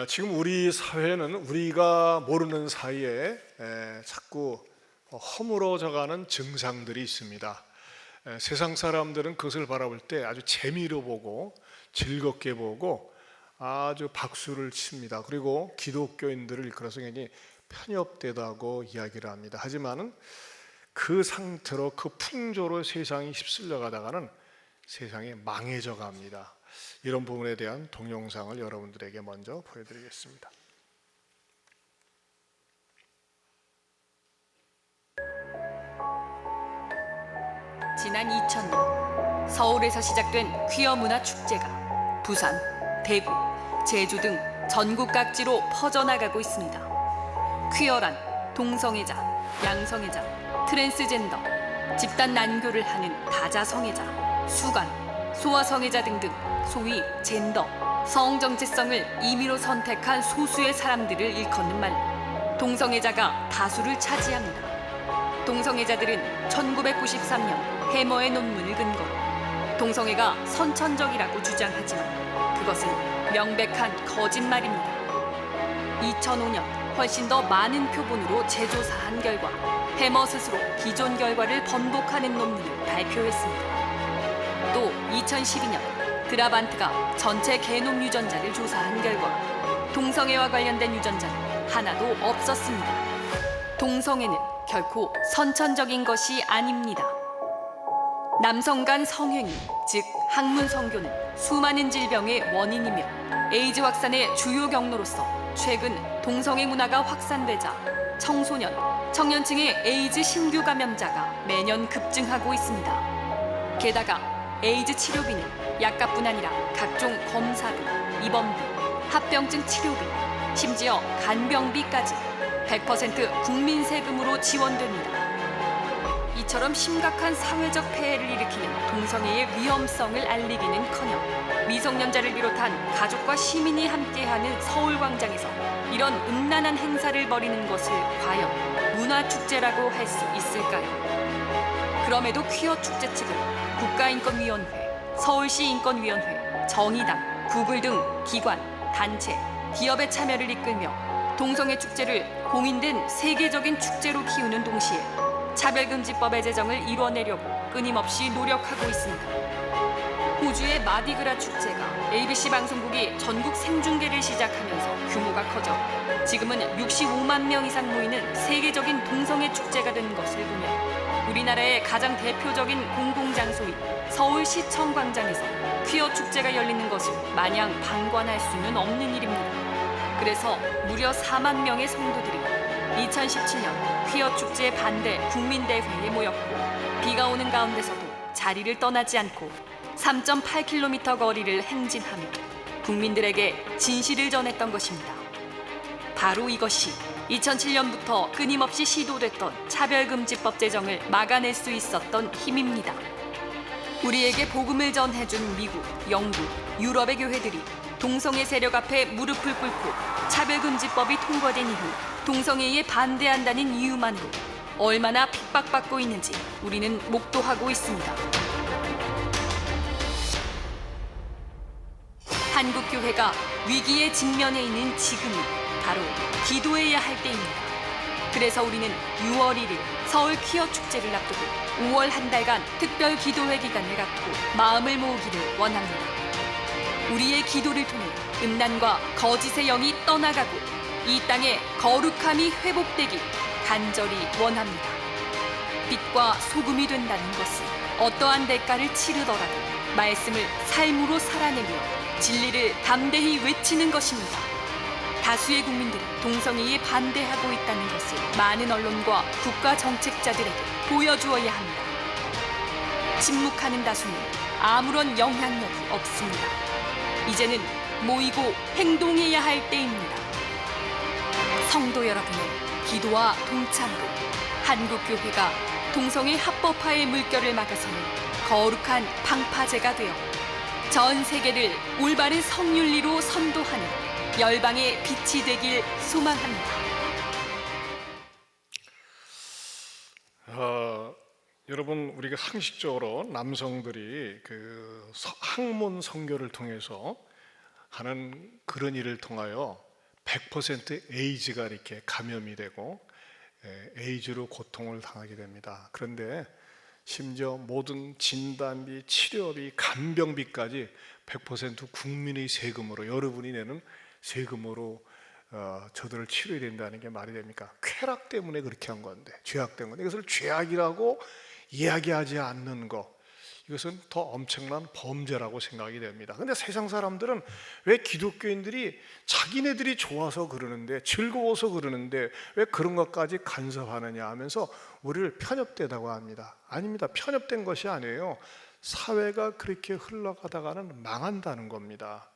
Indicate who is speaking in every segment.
Speaker 1: 지금 우리 사회는 우리가 모르는 사이에 자꾸 허물어져가는 증상들이 있습니다. 세상 사람들은 그것을 바라볼 때 아주 재미로 보고 즐겁게 보고 아주 박수를 칩니다. 그리고 기독교인들을 일컬어서 굉장히 편협되다고 이야기를 합니다. 하지만은 그 상태로 그 풍조로 세상이 휩쓸려 가다가는 세상이 망해져 갑니다. 이런 부분에 대한 동영상을 여러분들에게 먼저 보여드리겠습니다.
Speaker 2: 지난 2000년 서울에서 시작된 퀴어 문화 축제가 부산, 대구, 제주 등 전국 각지로 퍼져나가고 있습니다. 퀴어란 동성애자, 양성애자, 트랜스젠더, 집단 난교를 하는 다자성애자, 수간, 소아성애자 등등 소위 젠더, 성 정체성을 임의로 선택한 소수의 사람들을 일컫는 말로 동성애자가 다수를 차지합니다. 동성애자들은 1993년 해머의 논문을 근거로 동성애가 선천적이라고 주장하지만 그것은 명백한 거짓말입니다. 2005년 훨씬 더 많은 표본으로 재조사한 결과 해머 스스로 기존 결과를 번복하는 논문을 발표했습니다. 또 2012년 드라반트가 전체 게놈 유전자를 조사한 결과 동성애와 관련된 유전자는 하나도 없었습니다. 동성애는 결코 선천적인 것이 아닙니다. 남성 간 성행위, 즉 학문 성교는 수많은 질병의 원인이며 에이즈 확산의 주요 경로로서 최근 동성애 문화가 확산되자 청소년, 청년층의 에이즈 신규 감염자가 매년 급증하고 있습니다. 게다가 에이즈 치료비는 약값뿐 아니라 각종 검사비, 입원비, 합병증 치료비, 심지어 간병비까지 100% 국민 세금으로 지원됩니다. 이처럼 심각한 사회적 폐해를 일으키는 동성애의 위험성을 알리기는커녕 미성년자를 비롯한 가족과 시민이 함께하는 서울광장에서 이런 음란한 행사를 벌이는 것을 과연 문화축제라고 할 수 있을까요? 그럼에도 퀴어 축제 측은 국가인권위원회, 서울시 인권위원회, 정의당, 구글 등 기관, 단체, 기업의 참여를 이끌며 동성애 축제를 공인된 세계적인 축제로 키우는 동시에 차별금지법의 제정을 이뤄내려고 끊임없이 노력하고 있습니다. 호주의 마디그라 축제가 ABC 방송국이 전국 생중계를 시작하면서 규모가 커져 지금은 65만 명 이상 모이는 세계적인 동성애 축제가 된 것을 보면 우리나라의 가장 대표적인 공공장소인 서울시청 광장에서 퀴어 축제가 열리는 것을 마냥 방관할 수는 없는 일입니다. 그래서 무려 4만 명의 성도들이 2017년 퀴어 축제 반대 국민대회에 모였고 비가 오는 가운데서도 자리를 떠나지 않고 3.8km 거리를 행진하며 국민들에게 진실을 전했던 것입니다. 바로 이것이 2007년부터 끊임없이 시도됐던 차별금지법 제정을 막아낼 수 있었던 힘입니다. 우리에게 복음을 전해준 미국, 영국, 유럽의 교회들이 동성애 세력 앞에 무릎을 꿇고 차별금지법이 통과된 이후 동성애에 반대한다는 이유만으로 얼마나 핍박받고 있는지 우리는 목도하고 있습니다. 한국 교회가 위기에 직면해 있는 지금이 바로 기도해야 할 때입니다. 그래서 우리는 6월 1일 서울 퀴어 축제를 앞두고 5월 한 달간 특별 기도회 기간을 갖고 마음을 모으기를 원합니다. 우리의 기도를 통해 음란과 거짓의 영이 떠나가고 이 땅의 거룩함이 회복되길 간절히 원합니다. 빛과 소금이 된다는 것은 어떠한 대가를 치르더라도 말씀을 삶으로 살아내며 진리를 담대히 외치는 것입니다. 다수의 국민들이 동성애에 반대하고 있다는 것을 많은 언론과 국가 정책자들에게 보여주어야 합니다. 침묵하는 다수는 아무런 영향력이 없습니다. 이제는 모이고 행동해야 할 때입니다. 성도 여러분의 기도와 동참으로 한국교회가 동성애 합법화의 물결을 막아서는 거룩한 방파제가 되어 전 세계를 올바른 성윤리로 선도하는 열방의 빛이 되길 소망합니다.
Speaker 1: 여러분, 우리가 상식적으로 남성들이 그 학문 선교를 통해서 하는 그런 일을 통하여 100% 에이즈가 이렇게 감염이 되고 에이즈로 고통을 당하게 됩니다. 그런데 심지어 모든 진단비, 치료비, 간병비까지 100% 국민의 세금으로, 여러분이 내는 세금으로 저들을 치료해야 된다는 게 말이 됩니까? 쾌락 때문에 그렇게 한 건데, 죄악 때문에. 이것을 죄악이라고 이야기하지 않는 것, 이것은 더 엄청난 범죄라고 생각이 됩니다. 근데 세상 사람들은 왜 기독교인들이 자기네들이 좋아서 그러는데, 즐거워서 그러는데 왜 그런 것까지 간섭하느냐 하면서 우리를 편협되다고 합니다. 아닙니다. 편협된 것이 아니에요. 사회가 그렇게 흘러가다가는 망한다는 겁니다.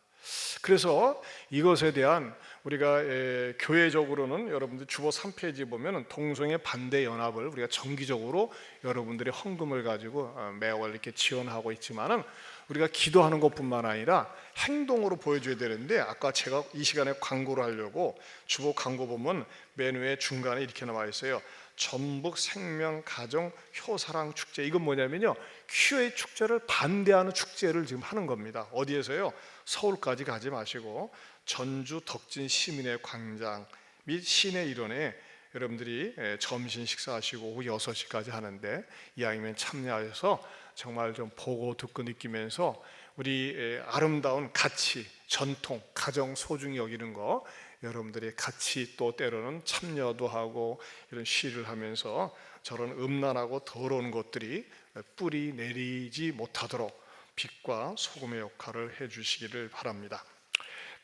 Speaker 1: 그래서 이것에 대한 우리가 교회적으로는 여러분들 주보 3페이지 보면 동성애 반대 연합을 우리가 정기적으로 여러분들의 헌금을 가지고 매월 이렇게 지원하고 있지만은 우리가 기도하는 것뿐만 아니라 행동으로 보여줘야 되는데, 아까 제가 이 시간에 광고를 하려고 주보 광고 보면 메뉴의 중간에 이렇게 나와 있어요. 전북 생명 가정 효사랑 축제. 이건 뭐냐면요, 큐의 축제를 반대하는 축제를 지금 하는 겁니다. 어디에서요? 서울까지 가지 마시고 전주 덕진 시민의 광장 및 시내 일원에 여러분들이 점심 식사하시고 오후 6시까지 하는데 이왕이면 참여하셔서 정말 좀 보고 듣고 느끼면서 우리 아름다운 가치, 전통, 가정 소중히 여기는 거 여러분들이 같이 또 때로는 참여도 하고 이런 시를 하면서 저런 음란하고 더러운 것들이 뿌리 내리지 못하도록 빛과 소금의 역할을 해주시기를 바랍니다.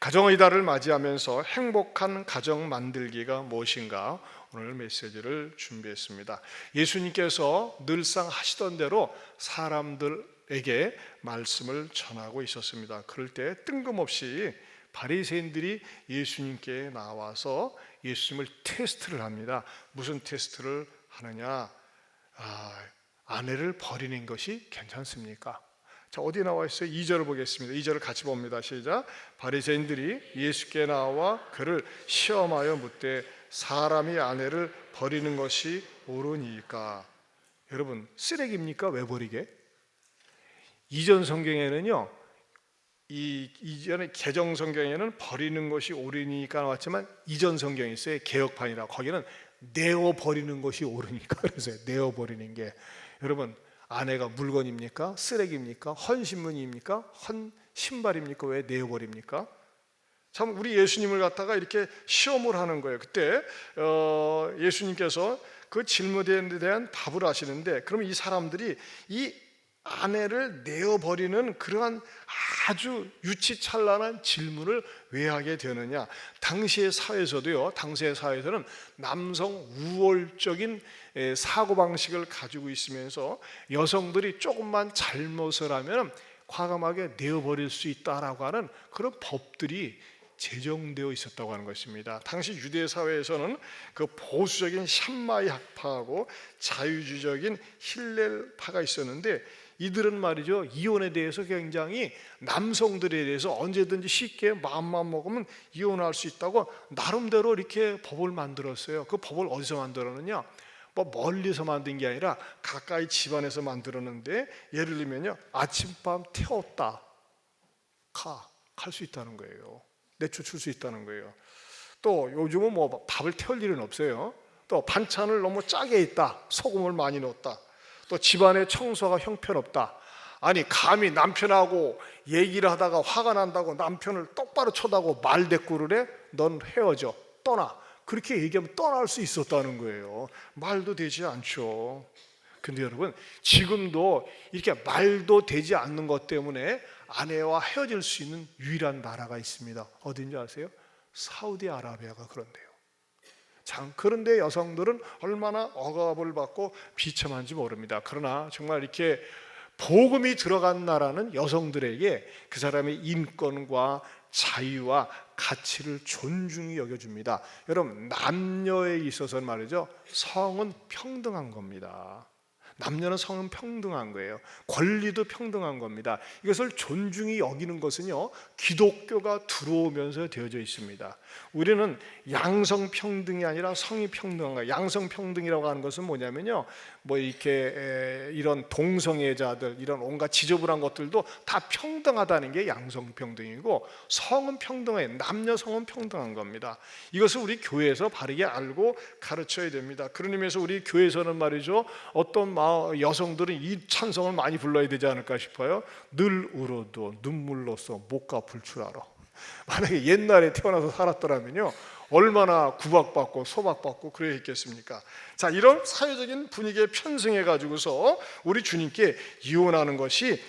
Speaker 1: 가정의 달을 맞이하면서 행복한 가정 만들기가 무엇인가, 오늘 메시지를 준비했습니다. 예수님께서 늘상 하시던 대로 사람들에게 말씀을 전하고 있었습니다. 그럴 때 뜬금없이 바리새인들이 예수님께 나와서 예수님을 테스트를 합니다. 무슨 테스트를 하느냐? 아내를 버리는 것이 괜찮습니까? 자, 어디 나와 있어요? 2절을 보겠습니다. 2절을 같이 봅니다. 시작. 바리새인들이 예수께 나와 그를 시험하여 묻되 사람이 아내를 버리는 것이 옳으니까. 여러분, 쓰레기입니까? 왜 버리게? 이전 성경에는요, 이전에 개정 성경에는 버리는 것이 옳으니까 나왔지만 이전 성경이 있어요. 개혁판이라. 거기는 내어 버리는 것이 옳으니까 그래서요. 내어 버리는 게. 여러분, 아내가 물건입니까? 쓰레기입니까? 헌 신문입니까? 헌 신발입니까? 왜 내어 버립니까? 참, 우리 예수님을 갖다가 이렇게 시험을 하는 거예요. 그때 예수님께서 그 질문에 대한 답을 하시는데, 그러면 이 사람들이 이 아내를 내어버리는 그러한 아주 유치찬란한 질문을 왜 하게 되느냐? 당시의 사회에서도요, 당시의 사회에서는 남성 우월적인 사고방식을 가지고 있으면서 여성들이 조금만 잘못을 하면 과감하게 내어버릴 수 있다라고 하는 그런 법들이 제정되어 있었다고 하는 것입니다. 당시 유대 사회에서는 그 보수적인 샴마이 학파하고 자유주의적인 힐렐파가 있었는데, 이들은 말이죠, 이혼에 대해서 굉장히 남성들에 대해서 언제든지 쉽게 마음만 먹으면 이혼할 수 있다고 나름대로 이렇게 법을 만들었어요. 그 법을 어디서 만들었느냐? 뭐 멀리서 만든 게 아니라 가까이 집안에서 만들었는데, 예를 들면요, 아침밤 태웠다 갈 수 있다는 거예요. 내쫓을 수 있다는 거예요. 또 요즘은 뭐 밥을 태울 일은 없어요. 또 반찬을 너무 짜게 했다, 소금을 많이 넣었다, 또 집안의 청소가 형편없다, 아니 감히 남편하고 얘기를 하다가 화가 난다고 남편을 똑바로 쳐다고 말대꾸를 해? 넌 헤어져, 떠나. 그렇게 얘기하면 떠날 수 있었다는 거예요. 말도 되지 않죠. 근데 여러분, 지금도 이렇게 말도 되지 않는 것 때문에 아내와 헤어질 수 있는 유일한 나라가 있습니다. 어딘지 아세요? 사우디아라비아가 그런데요. 참, 그런데 여성들은 얼마나 억압을 받고 비참한지 모릅니다. 그러나 정말 이렇게 복음이 들어간 나라는 여성들에게 그 사람의 인권과 자유와 가치를 존중히 여겨줍니다. 여러분, 남녀에 있어서는 말이죠, 성은 평등한 겁니다. 남녀는 성은 평등한 거예요. 권리도 평등한 겁니다. 이것을 존중히 여기는 것은요, 기독교가 들어오면서 되어져 있습니다. 우리는 양성평등이 아니라 성이 평등한 거예요. 양성평등이라고 하는 것은 뭐냐면요, 뭐 이렇게 이런 동성애자들, 이런 온갖 지저분한 것들도 다 평등하다는 게 양성평등이고, 성은 평등해요. 남녀 성은 평등한 겁니다. 이것을 우리 교회에서 바르게 알고 가르쳐야 됩니다. 그런 의미에서 우리 교회에서는 말이죠, 어떤 여성들은 이 찬송을 많이 불러야 되지 않을까 싶어요. 늘 울어도 눈물로써 못 갚을 줄 알아. 만약에 옛날에 태어나서 살았더라면요, 얼마나 구박받고 소박받고 그래야 했겠습니까? 자, 이런 사회적인 분위기에 편승해 가지고서 우리 주님께 이혼하는 것이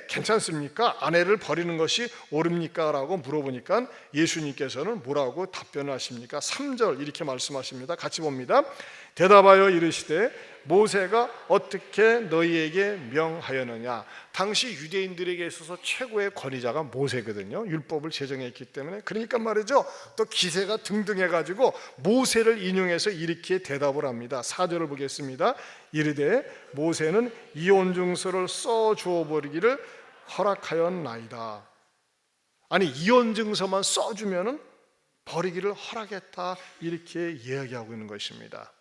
Speaker 1: 괜찮습니까? 아내를 버리는 것이 옳습니까? 라고 물어보니까 예수님께서는 뭐라고 답변을 하십니까? 3절 이렇게 말씀하십니다. 같이 봅니다. 대답하여 이르시되 모세가 어떻게 너희에게 명하였느냐. 당시 유대인들에게 있어서 최고의 권위자가 모세거든요. 율법을 제정했기 때문에. 그러니까 말이죠, 또 기세가 등등해가지고 모세를 인용해서 이렇게 대답을 합니다. 4절을 보겠습니다. 이르되 모세는 이혼증서를 써주어 버리기를 허락하였나이다. 아니, 이혼증서만 써주면은 버리기를 허락했다, 이렇게 이야기하고 있는 것입니다.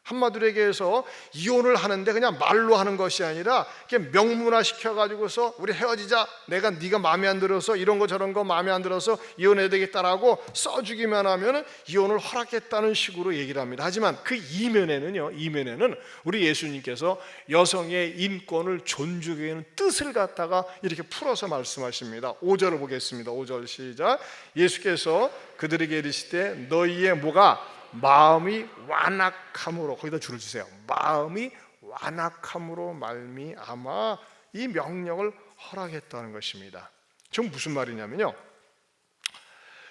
Speaker 1: 한마디로 얘기해서 이혼을 하는데 그냥 말로 하는 것이 아니라 이렇게 명문화 시켜가지고서 우리 헤어지자, 네가 마음에 안 들어서 이런 거 저런 거 마음에 안 들어서 이혼해야 되겠다라고 써주기만 하면 이혼을 허락했다는 식으로 얘기를 합니다. 하지만 그 이면에는 우리 예수님께서 여성의 인권을 존중하는 뜻을 갖다가 이렇게 풀어서 말씀하십니다. 5절을 보겠습니다. 5절 시작. 예수께서 그들에게 이르시되 너희의 뭐가 마음이 완악함으로, 거기다 줄을 주세요. 마음이 완악함으로 말미암아 이 명령을 허락했다는 것입니다. 지금 무슨 말이냐면요,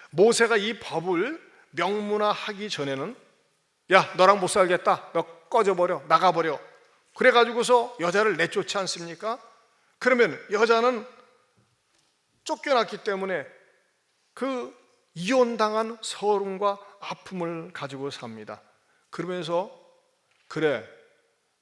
Speaker 1: 모세가 이 법을 명문화하기 전에는 야, 너랑 못 살겠다, 너 꺼져버려, 나가버려, 그래가지고서 여자를 내쫓지 않습니까? 그러면 여자는 쫓겨났기 때문에 그 이혼당한 서름과 아픔을 가지고 삽니다. 그러면서 그래,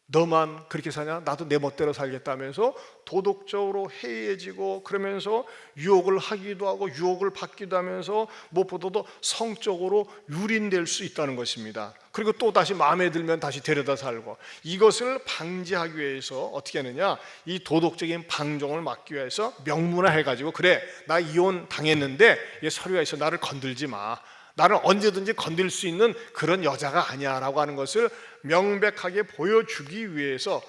Speaker 1: 너만 그렇게 사냐? 나도 내 멋대로 살겠다면서 도덕적으로 해이해지고, 그러면서 유혹을 하기도 하고 유혹을 받기도 하면서 무엇보다도 성적으로 유린될 수 있다는 것입니다. 그리고 또 다시 마음에 들면 다시 데려다 살고, 이것을 방지하기 위해서 어떻게 하느냐, 이 도덕적인 방종을 막기 위해서 명문화해가지고 그래, 나 이혼 당했는데 얘 서류가 있어, 나를 건들지 마, 나를 언제든지 건들 수 있는 그런 여자가 아니야 라고 하는 것을 명백하게 보여주기 위해서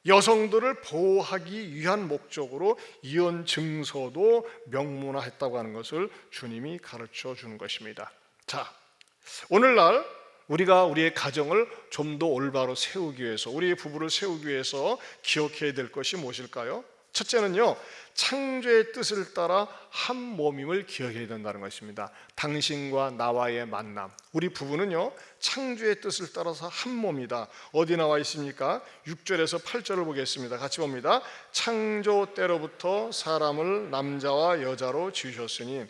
Speaker 1: 여성들을 보호하기 위한 목적으로 이혼 증서도 명문화했다고 하는 것을 주님이 가르쳐 주는 것입니다. 자, 오늘날 우리가 우리의 가정을 좀 더 올바로 세우기 위해서, 우리의 부부를 세우기 위해서 기억해야 될 것이 무엇일까요? 첫째는요, 창조의 뜻을 따라 한 몸임을 기억해야 된다는 것입니다. 당신과 나와의 만남, 우리 부부는요, 창조의 뜻을 따라서 한 몸이다. 어디 나와 있습니까? 6절에서 8절을 보겠습니다. 같이 봅니다. 창조 때로부터 사람을 남자와 여자로 지으셨으니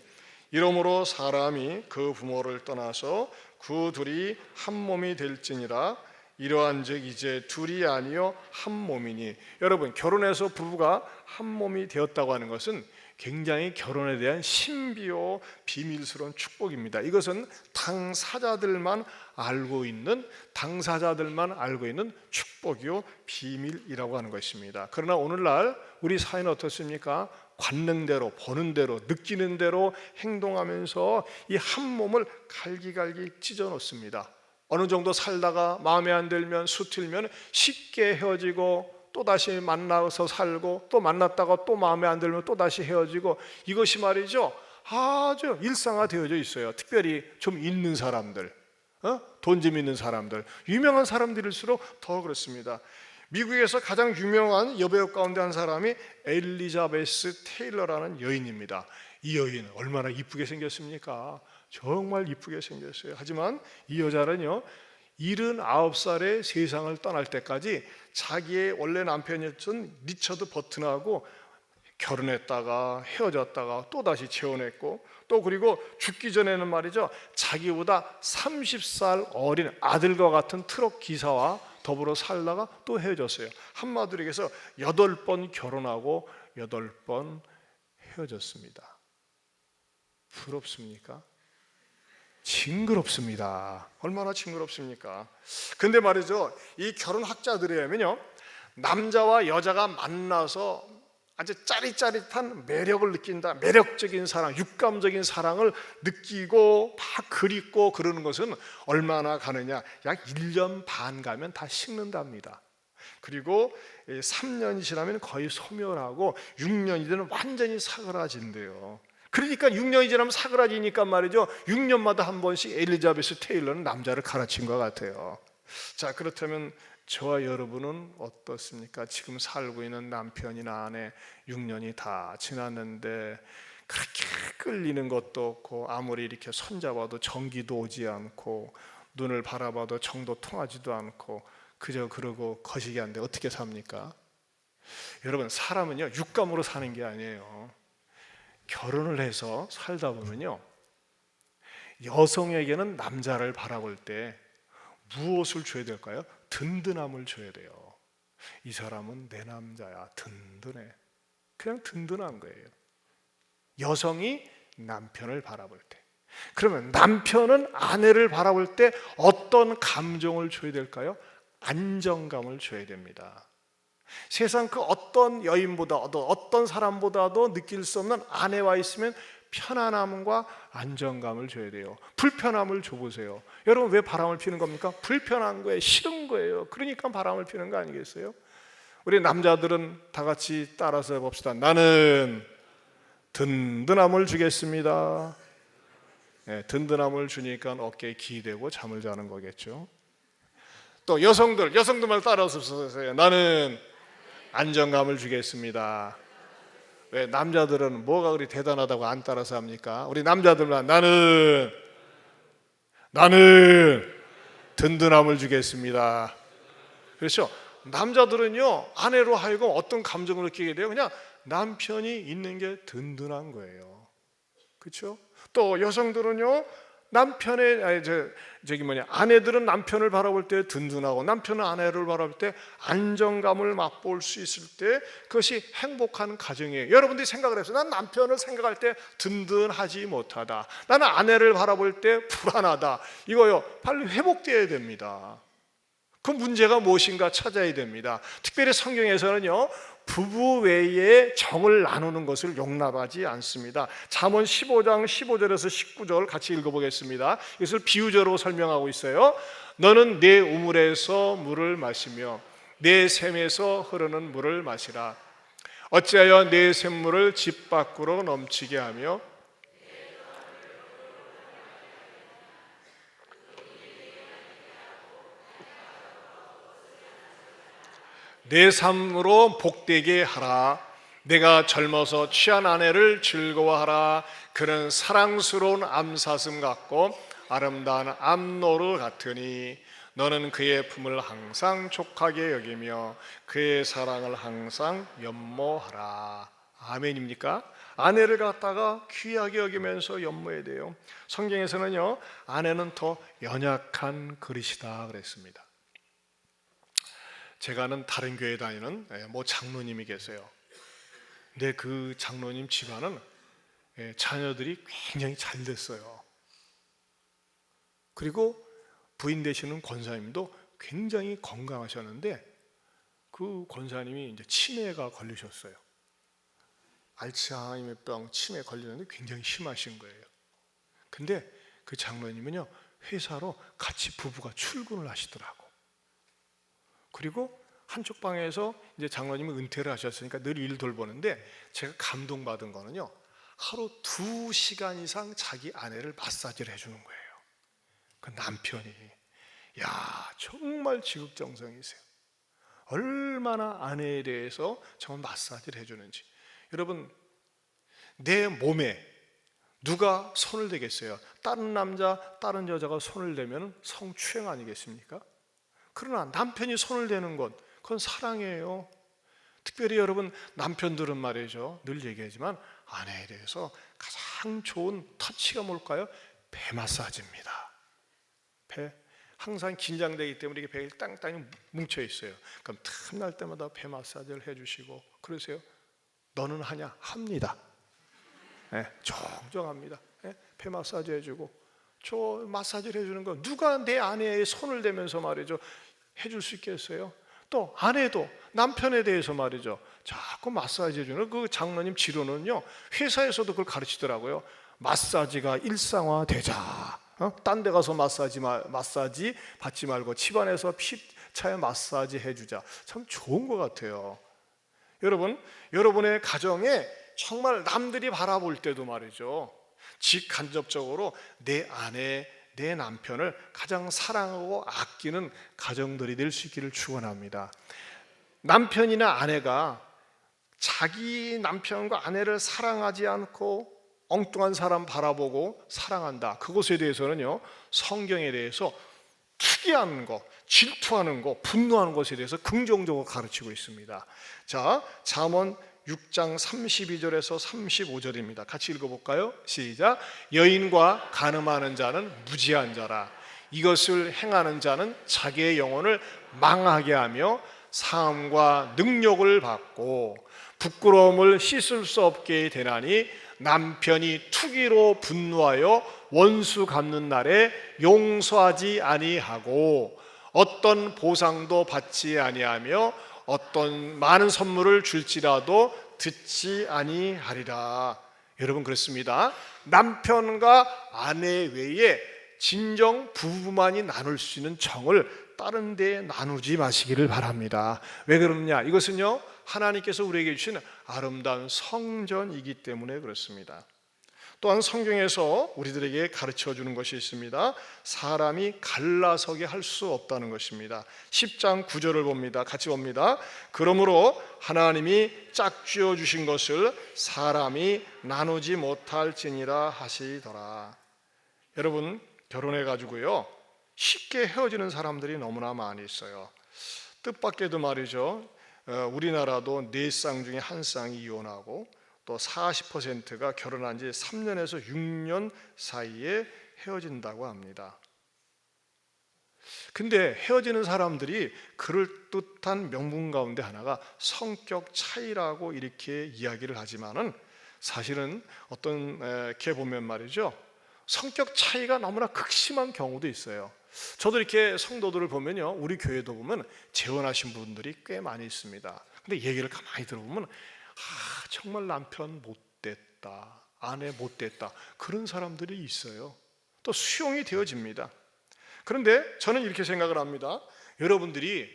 Speaker 1: 이러므로 사람이 그 부모를 떠나서 그 둘이 한 몸이 될지니라. 이러한즉 이제 둘이 아니요 한 몸이니. 여러분, 결혼해서 부부가 한 몸이 되었다고 하는 것은 굉장히 결혼에 대한 신비요 비밀스러운 축복입니다. 이것은 당사자들만 알고 있는 축복이요 비밀이라고 하는 것입니다. 그러나 오늘날 우리 사회는 어떻습니까? 관능대로, 보는 대로, 느끼는 대로 행동하면서 이 한 몸을 갈기갈기 찢어 놓습니다. 어느 정도 살다가 마음에 안 들면, 수틀면 쉽게 헤어지고, 또 다시 만나서 살고, 또 만났다가 또 마음에 안 들면 또 다시 헤어지고, 이것이 말이죠, 아주 일상화되어져 있어요. 특별히 좀 있는 사람들, 돈 좀 있는 사람들, 유명한 사람들일수록 더 그렇습니다. 미국에서 가장 유명한 여배우 가운데 한 사람이 엘리자베스 테일러라는 여인입니다. 이 여인 얼마나 이쁘게 생겼습니까? 정말 이쁘게 생겼어요. 하지만 이 여자는요, 79살에 세상을 떠날 때까지 자기의 원래 남편이었던 리처드 버튼하고 결혼했다가 헤어졌다가 또 다시 재혼했고, 또 그리고 죽기 전에는 말이죠, 자기보다 30살 어린 아들과 같은 트럭 기사와 더불어 살다가 또 헤어졌어요. 한마디로 얘기해서 8번 결혼하고 8번 헤어졌습니다. 부럽습니까? 징그럽습니다. 얼마나 징그럽습니까? 근데 말이죠, 이 결혼학자들에 의하면요, 남자와 여자가 만나서 아주 짜릿짜릿한 매력을 느낀다, 매력적인 사랑, 육감적인 사랑을 느끼고 막 그립고 그러는 것은 얼마나 가느냐, 약 1년 반 가면 다 식는답니다. 그리고 3년이 지나면 거의 소멸하고 6년이 되면 완전히 사그라진대요. 그러니까 6년이 지나면 사그라지니까 말이죠, 6년마다 한 번씩 엘리자베스 테일러는 남자를 갈아친 것 같아요. 자, 그렇다면 저와 여러분은 어떻습니까? 지금 살고 있는 남편이나 아내 6년이 다 지났는데 그렇게 끌리는 것도 없고, 아무리 이렇게 손잡아도 정기도 오지 않고, 눈을 바라봐도 정도 통하지도 않고, 그저 그러고 거시기 한데 어떻게 삽니까? 여러분, 사람은요, 육감으로 사는 게 아니에요. 결혼을 해서 살다 보면요, 여성에게는 남자를 바라볼 때 무엇을 줘야 될까요? 든든함을 줘야 돼요. 이 사람은 내 남자야, 든든해. 그냥 든든한 거예요. 여성이 남편을 바라볼 때. 그러면 남편은 아내를 바라볼 때 어떤 감정을 줘야 될까요? 안정감을 줘야 됩니다. 세상 그 어떤 여인보다도, 어떤 사람보다도 느낄 수 없는 아내와 있으면 편안함과 안정감을 줘야 돼요. 불편함을 줘보세요. 여러분, 왜 바람을 피는 겁니까? 불편한 거예요. 싫은 거예요. 그러니까 바람을 피는 거 아니겠어요? 우리 남자들은 다 같이 따라서 해봅시다. 나는 든든함을 주겠습니다. 네, 든든함을 주니까 어깨에 기대고 잠을 자는 거겠죠. 또 여성들만 따라서 쓰세요. 나는 안정감을 주겠습니다. 왜 남자들은 뭐가 그리 대단하다고 안 따라서 합니까? 우리 남자들만 나는 든든함을 주겠습니다. 그렇죠? 남자들은요, 아내로 하여금 어떤 감정을 느끼게 돼요? 그냥 남편이 있는 게 든든한 거예요. 그렇죠? 또 여성들은요, 아내들은 남편을 바라볼 때 든든하고, 남편은 아내를 바라볼 때 안정감을 맛볼 수 있을 때 그것이 행복한 가정이에요. 여러분들이 생각을 해서 난 남편을 생각할 때 든든하지 못하다, 나는 아내를 바라볼 때 불안하다, 이거요, 빨리 회복되어야 됩니다. 그 문제가 무엇인가 찾아야 됩니다. 특별히 성경에서는요, 부부 외에 정을 나누는 것을 용납하지 않습니다. 잠언 15장 15절에서 19절 같이 읽어보겠습니다. 이것을 비유적으로 설명하고 있어요. 너는 내 우물에서 물을 마시며 내 샘에서 흐르는 물을 마시라. 어찌하여 내 샘물을 집 밖으로 넘치게 하며 내 삶으로 복되게 하라. 내가 젊어서 취한 아내를 즐거워하라. 그는 사랑스러운 암사슴 같고 아름다운 암노루 같으니 너는 그의 품을 항상 촉하게 여기며 그의 사랑을 항상 연모하라. 아멘입니까? 아내를 갖다가 귀하게 여기면서 연모해야 돼요. 성경에서는요, 아내는 더 연약한 그릇이다 그랬습니다. 제가 아는 다른 교회 다니는 장로님이 계세요. 근데 그 장로님 집안은 자녀들이 굉장히 잘 됐어요. 그리고 부인 되시는 권사님도 굉장히 건강하셨는데 그 권사님이 이제 치매가 걸리셨어요. 알츠하이머병 치매 걸리는데 굉장히 심하신 거예요. 근데 그 장로님은요, 회사로 같이 부부가 출근을 하시더라고. 그리고 한쪽 방에서 이제 장로님은 은퇴를 하셨으니까 늘 일 돌보는데, 제가 감동받은 거는요, 하루 2시간 이상 자기 아내를 마사지를 해주는 거예요. 그 남편이 정말 지극정성이세요. 얼마나 아내에 대해서 정말 마사지를 해주는지. 여러분, 내 몸에 누가 손을 대겠어요? 다른 남자, 다른 여자가 손을 대면 성추행 아니겠습니까? 그러나 남편이 손을 대는 것, 그건 사랑이에요. 특별히 여러분, 남편들은 말이죠, 늘 얘기하지만 아내에 대해서 가장 좋은 터치가 뭘까요? 배 마사지입니다. 배. 항상 긴장되기 때문에 이게 배에 땅땅이 뭉쳐 있어요. 그럼 틈날 때마다 배 마사지를 해주시고 그러세요. 너는 하냐? 합니다. 종종 합니다. 배 마사지 해주고 저 마사지를 해주는 거 누가 내 아내의 손을 대면서 말이죠 해줄 수 있겠어요? 또 아내도 남편에 대해서 말이죠 자꾸 마사지 해주는 그 장로님 지로는요 회사에서도 그걸 가르치더라고요. 마사지가 일상화되자. 딴 데 가서 마사지 받지 말고 집안에서 피차에 마사지 해주자. 참 좋은 것 같아요. 여러분, 여러분의 가정에 정말 남들이 바라볼 때도 말이죠 직간접적으로 내 아내, 내 남편을 가장 사랑하고 아끼는 가정들이 될 수 있기를 축원합니다. 남편이나 아내가 자기 남편과 아내를 사랑하지 않고 엉뚱한 사람 바라보고 사랑한다. 그것에 대해서는요 성경에 대해서 투기하는 것, 질투하는 것, 분노하는 것에 대해서 긍정적으로 가르치고 있습니다. 자, 잠언 6장 32절에서 35절입니다. 같이 읽어볼까요? 시작. 여인과 간음하는 자는 무지한 자라. 이것을 행하는 자는 자기의 영혼을 망하게 하며 사함과 능욕을 받고 부끄러움을 씻을 수 없게 되나니 남편이 투기로 분노하여 원수 갚는 날에 용서하지 아니하고 어떤 보상도 받지 아니하며 어떤 많은 선물을 줄지라도 듣지 아니하리라. 여러분 그렇습니다. 남편과 아내 외에 진정 부부만이 나눌 수 있는 정을 다른 데 나누지 마시기를 바랍니다. 왜 그러느냐? 이것은요 하나님께서 우리에게 주신 아름다운 성전이기 때문에 그렇습니다. 또한 성경에서 우리들에게 가르쳐 주는 것이 있습니다. 사람이 갈라서게 할 수 없다는 것입니다. 10장 9절을 봅니다. 같이 봅니다. 그러므로 하나님이 짝지어 주신 것을 사람이 나누지 못할지니라 하시더라. 여러분 결혼해 가지고요 쉽게 헤어지는 사람들이 너무나 많이 있어요. 뜻밖에도 말이죠 우리나라도 4쌍 중에 1쌍이 이혼하고 또 40%가 결혼한 지 3년에서 6년 사이에 헤어진다고 합니다. 근데 헤어지는 사람들이 그럴듯한 명분 가운데 하나가 성격 차이라고 이렇게 이야기를 하지만은 사실은 어떤 게 보면 말이죠 성격 차이가 너무나 극심한 경우도 있어요. 저도 이렇게 성도들을 보면요 우리 교회도 보면 재혼하신 분들이 꽤 많이 있습니다. 근데 얘기를 가만히 들어보면 정말 남편 못됐다, 아내 못됐다 그런 사람들이 있어요. 또 수용이 되어집니다. 그런데 저는 이렇게 생각을 합니다. 여러분들이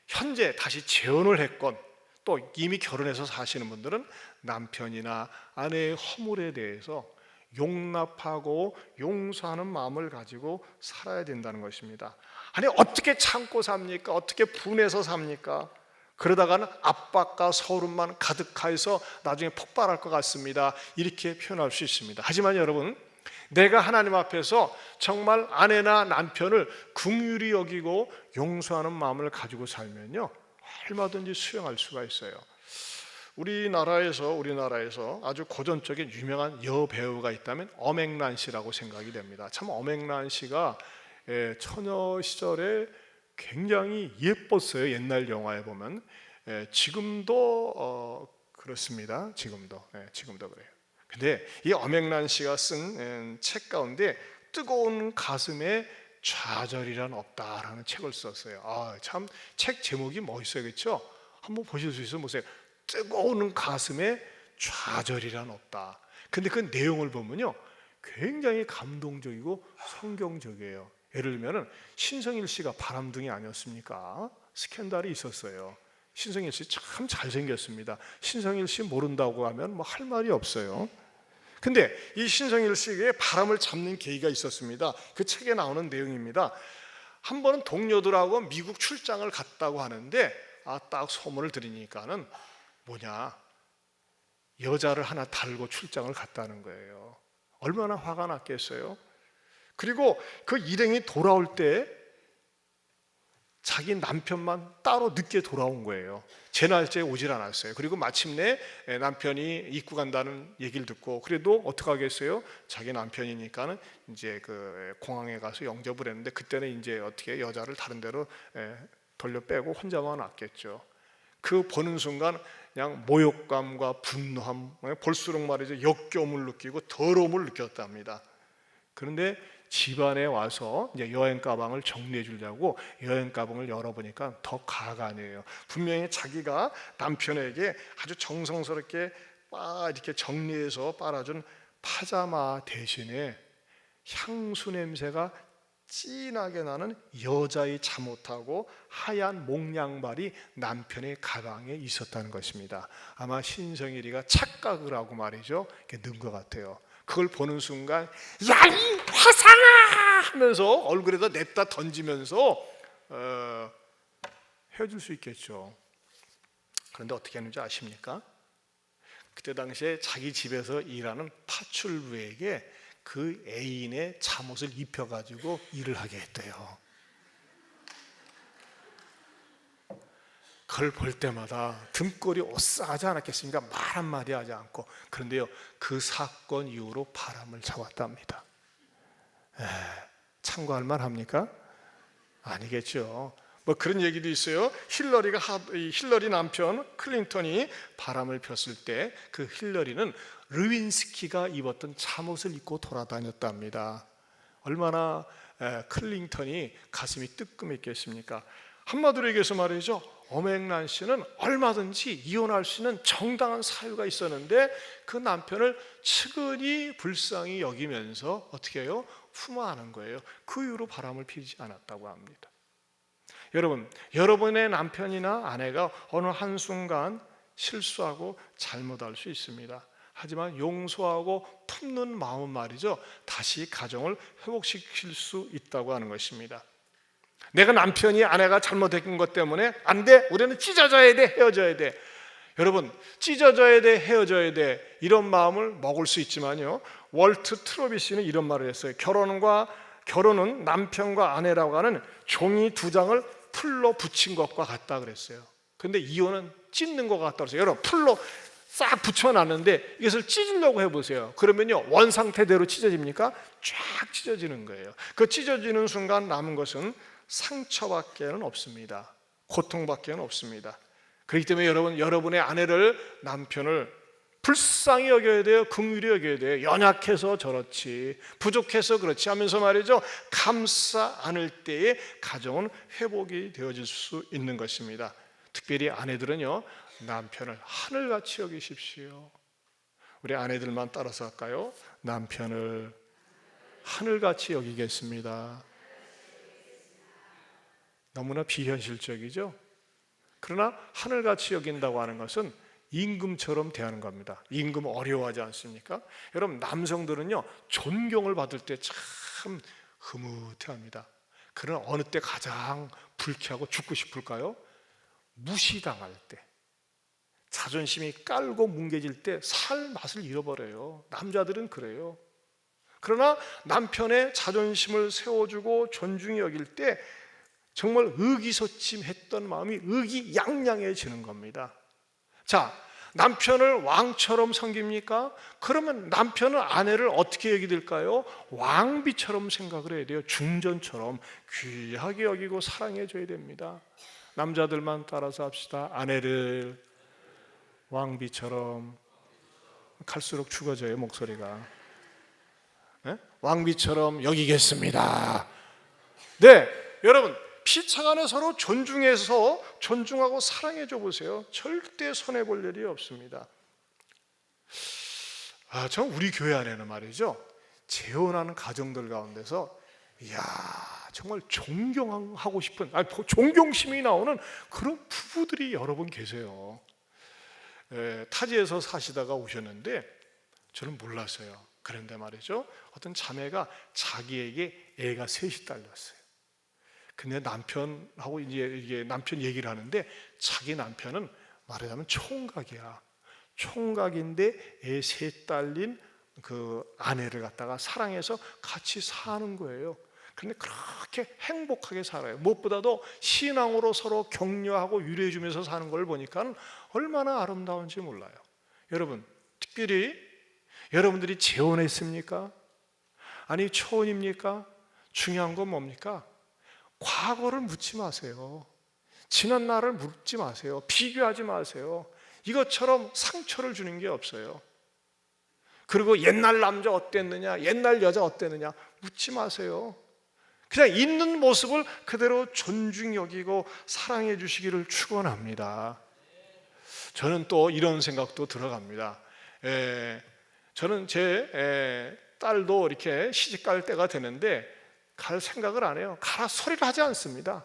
Speaker 1: 현재 다시 재혼을 했건 또 이미 결혼해서 사시는 분들은 남편이나 아내의 허물에 대해서 용납하고 용서하는 마음을 가지고 살아야 된다는 것입니다. 아니 어떻게 참고 삽니까? 어떻게 분해서 삽니까? 그러다가는 압박과 서름만 가득해서 나중에 폭발할 것 같습니다. 이렇게 표현할 수 있습니다. 하지만 여러분 내가 하나님 앞에서 정말 아내나 남편을 긍휼히 여기고 용서하는 마음을 가지고 살면요 얼마든지 수용할 수가 있어요. 우리나라에서 아주 고전적인 유명한 여배우가 있다면 엄앵란 씨라고 생각이 됩니다. 참 엄앵란 씨가 처녀 시절에 굉장히 예뻤어요. 옛날 영화에 보면 지금도 그렇습니다. 지금도 그래요. 근데 이 엄앵란 씨가 쓴 책 가운데 뜨거운 가슴에 좌절이란 없다라는 책을 썼어요. 참 책 제목이 멋있어요, 그렇죠? 한번 보실 수 있으면 보세요. 뜨거운 가슴에 좌절이란 없다. 근데 그 내용을 보면요 굉장히 감동적이고 성경적이에요. 예를 들면 신성일 씨가 바람둥이 아니었습니까? 스캔들이 있었어요. 신성일 씨 참 잘생겼습니다. 신성일 씨 모른다고 하면 뭐 할 말이 없어요. 근데 이 신성일 씨에게 바람을 잡는 계기가 있었습니다. 그 책에 나오는 내용입니다. 한 번은 동료들하고 미국 출장을 갔다고 하는데 딱 소문을 들으니까는 여자를 하나 달고 출장을 갔다는 거예요. 얼마나 화가 났겠어요. 그리고 그 일행이 돌아올 때 자기 남편만 따로 늦게 돌아온 거예요. 제 날짜에 오질 않았어요. 그리고 마침내 남편이 입고 간다는 얘기를 듣고, 그래도 어떡하겠어요? 자기 남편이니까는 이제 그 공항에 가서 영접을 했는데, 그때는 이제 어떻게 여자를 다른 데로 돌려 빼고 혼자만 왔겠죠. 그 보는 순간 그냥 모욕감과 분노함, 볼수록 말이죠, 역겨움을 느끼고 더러움을 느꼈답니다. 그런데 집안에 와서 이제 여행 가방을 정리해 주려고 여행 가방을 열어보니까 더 가관이에요. 분명히 자기가 남편에게 아주 정성스럽게 이렇게 정리해서 빨아준 파자마 대신에 향수 냄새가 진하게 나는 여자의 잠옷하고 하얀 목양발이 남편의 가방에 있었다는 것입니다. 아마 신성일이가 착각을 하고 말이죠, 이렇게 넣은 것 같아요. 그걸 보는 순간 야, 이 화상아 하면서 얼굴에다 냅다 던지면서 헤어질 수 있겠죠. 그런데 어떻게 했는지 아십니까? 그때 당시에 자기 집에서 일하는 파출부에게 그 애인의 잠옷을 입혀가지고 일을 하게 했대요. 그걸 볼 때마다 등골이 오싹하지 않았겠습니까? 말 한마디 하지 않고. 그런데요, 그 사건 이후로 바람을 잡았답니다. 참고할 만합니까? 아니겠죠. 뭐 그런 얘기도 있어요. 힐러리 남편 클린턴이 바람을 폈을 때 그 힐러리는 르윈스키가 입었던 잠옷을 입고 돌아다녔답니다. 얼마나 클린턴이 가슴이 뜨끔했겠습니까? 한마디로 얘기해서 말이죠, 어맹란 씨는 얼마든지 이혼할 수 있는 정당한 사유가 있었는데 그 남편을 측은히 불쌍히 여기면서 어떻게 해요? 품어하는 거예요. 그 이후로 바람을 피지 않았다고 합니다. 여러분, 여러분의 남편이나 아내가 어느 한순간 실수하고 잘못할 수 있습니다. 하지만 용서하고 품는 마음 말이죠, 다시 가정을 회복시킬 수 있다고 하는 것입니다. 내가 남편이 아내가 잘못했던 것 때문에 안 돼, 우리는 찢어져야 돼, 헤어져야 돼. 여러분, 찢어져야 돼, 헤어져야 돼, 이런 마음을 먹을 수 있지만요, 월트 트로비스는 이런 말을 했어요. 결혼은 남편과 아내라고 하는 종이 두 장을 풀로 붙인 것과 같다 그랬어요. 그런데 이혼은 찢는 것 같다 그랬어요. 여러분, 풀로 싹 붙여놨는데 이것을 찢으려고 해보세요. 그러면요, 원상태대로 찢어집니까? 쫙 찢어지는 거예요. 그 찢어지는 순간 남은 것은 상처밖에는 없습니다. 고통밖에는 없습니다. 그렇기 때문에 여러분의 아내를, 남편을 불쌍히 여겨야 돼요. 긍휼히 여겨야 돼요. 연약해서 저렇지, 부족해서 그렇지 하면서 말이죠, 감싸 안을 때에 가정은 회복이 되어질 수 있는 것입니다. 특별히 아내들은요, 남편을 하늘같이 여기십시오. 우리 아내들만 따라서 할까요? 남편을 하늘같이 여기겠습니다. 너무나 비현실적이죠? 그러나 하늘같이 여긴다고 하는 것은 임금처럼 대하는 겁니다. 임금 어려워하지 않습니까? 여러분, 남성들은요, 존경을 받을 때 참 흐뭇해합니다. 그러나 어느 때 가장 불쾌하고 죽고 싶을까요? 무시당할 때, 자존심이 깔고 뭉개질 때 살 맛을 잃어버려요. 남자들은 그래요. 그러나 남편의 자존심을 세워주고 존중히 여길 때 정말 의기소침했던 마음이 의기양양해지는 겁니다. 자, 남편을 왕처럼 섬깁니까? 그러면 남편은 아내를 어떻게 여기게 될까요? 왕비처럼 생각을 해야 돼요. 중전처럼 귀하게 여기고 사랑해줘야 됩니다. 남자들만 따라서 합시다. 아내를 왕비처럼. 갈수록 죽어져요, 목소리가. 네? 왕비처럼 여기겠습니다. 네, 여러분, 피차간에 서로 존중하고 사랑해줘 보세요. 절대 손해볼 일이 없습니다. 전 우리 교회 안에는 말이죠, 재혼하는 가정들 가운데서 이야, 정말 존경하고 싶은, 존경심이 나오는 그런 부부들이 여러 분 계세요. 타지에서 사시다가 오셨는데 저는 몰랐어요. 그런데 말이죠, 어떤 자매가 자기에게 애가 셋이 딸렸어요. 근데 남편하고 이게 남편 얘기를 하는데, 자기 남편은 말하자면 총각이야. 총각인데 애 셋 딸린 그 아내를 갖다가 사랑해서 같이 사는 거예요. 그런데 그렇게 행복하게 살아요. 무엇보다도 신앙으로 서로 격려하고 위로해 주면서 사는 걸 보니까 얼마나 아름다운지 몰라요. 여러분, 특별히 여러분들이 재혼했습니까? 아니 초혼입니까? 중요한 건 뭡니까? 과거를 묻지 마세요. 지난 날을 묻지 마세요. 비교하지 마세요. 이것처럼 상처를 주는 게 없어요. 그리고 옛날 남자 어땠느냐, 옛날 여자 어땠느냐 묻지 마세요. 그냥 있는 모습을 그대로 존중 여기고 사랑해 주시기를 축원합니다. 저는 또 이런 생각도 들어갑니다. 저는 제 딸도 이렇게 시집 갈 때가 되는데 갈 생각을 안 해요. 가라 소리를 하지 않습니다.